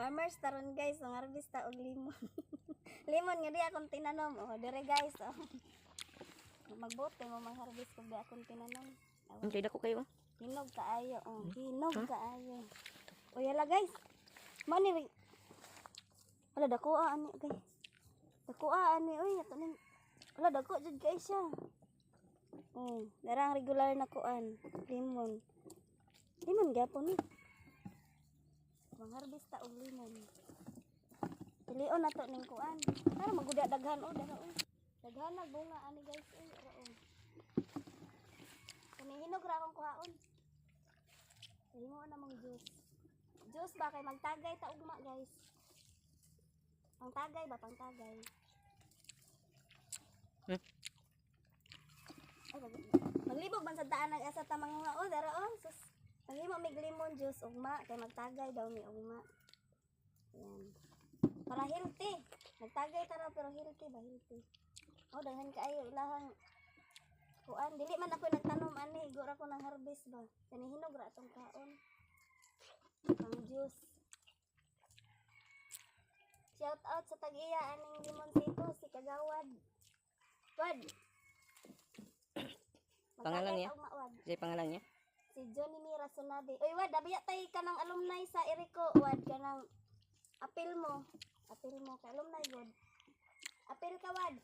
Farmers taron guys, ang harvest ta og limon. Limon nga di akong tinanom. Oh, dire guys, oh. Magbote mo mag-harvest kung di akong tinanom. Ang kaya ko kayo. Hinog kaayo, oh. Hinog kaayo. O yala guys. Mani wala dako ani guys. Dako ani oy ato ning. Wala dako jud guys siya. Oh, darang regular na kuan, limon. Limon gyapon ni. Mang-harvest ta og limon. Pilion nato ning kuan. Para maguda daghan o dara o. Daghan na bunga ani guys oy, ara o. Kani hinog ra akong kuhaon. Himo na mong juice. Juice ba kay magtagay ta ugma guys. Pangtagay ba pangtagay? Maglibog man sa daan nag-asa ta mga o dara o. Sus. Maghimo mig lemon juice ugma kay magtagay daw mi ugma. Ayan. Para healthy. Magtagay ta ra pero healthy ba healthy. Oh daghan kaayo ilahang kuan dili man ako nagtanom ani igor ako nang harvest ba. Kani hinog ra atong kaon. Pang juice. Shout out sa tag-iya aning Limoncito si Kagawad. Wad. Pangalan niya? Say pangalan niya? Si Johnny Mira Sunabi. Oy wad, abiya tay kanang alumni sa Eriko. Wad kanang apil mo. Apil mo kay alumni god. Apil ka wad.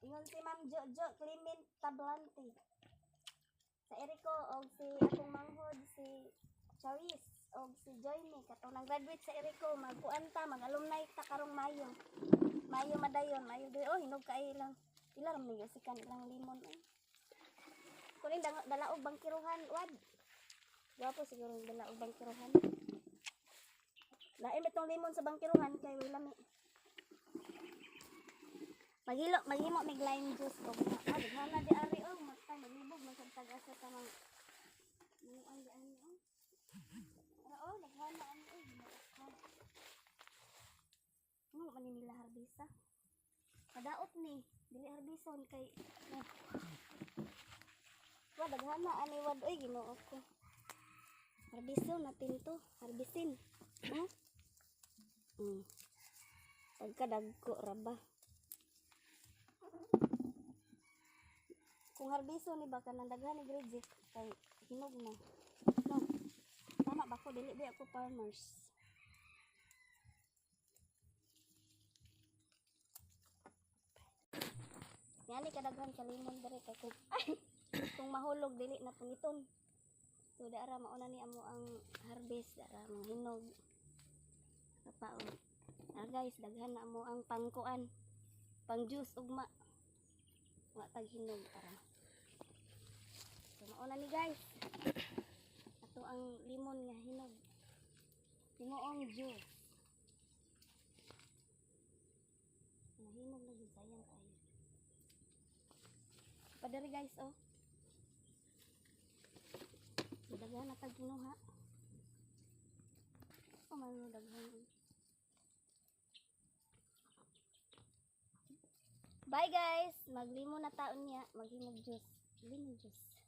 Ingon si Ma'am Jojo Clement Tablante. Sa Eriko og si akong manghod si Charis og si Joyme katong nag-graduate sa Eriko magkuan ta mag-alumni ta karong Mayo. Mayo madayon, Mayo day. Oh hinog kay lang. Ila ra mi sikan ilang limon ay. Kuning dalaog bangkiruhan wad. Gapo siguro dalaog bangkiruhan. Lain betong limon sa bangkiruhan kay way lami. Maghimo mig lime juice ko. Daghan na di ari oh, magtay maglibog man sa tag-asa ta mang ang di ani oh. Ara oh, daghan na ani oh. Mo man nila harbisa. Kadaot ni, dili harbison kay wa daghan na ani wad oy Ginoo ko. Harbison natin to, harbisin. Pagkadagko ra ba. Kung harbiso ni baka nang daghan ni grade kay hinog na. No. Tama ba ko dili ako farmers. Yani kadaghan ka limon dere kay kung mahulog dili na pungiton. So dara mauna ni amo ang harvest dara mga hinog. Kapaon. Guys, daghan na amo ang pangkuan. Pang juice ugma. Wa tag hinog tara. So mauna ni guys. Ato ang limon nga hinog. Himoong juice. Mahinog na gid sayang kayo. Padari guys oh. Daghan na tag kinuha. Oh man daghan. Bye guys, maglimon na taon niya, maghinog juice. Limon juice.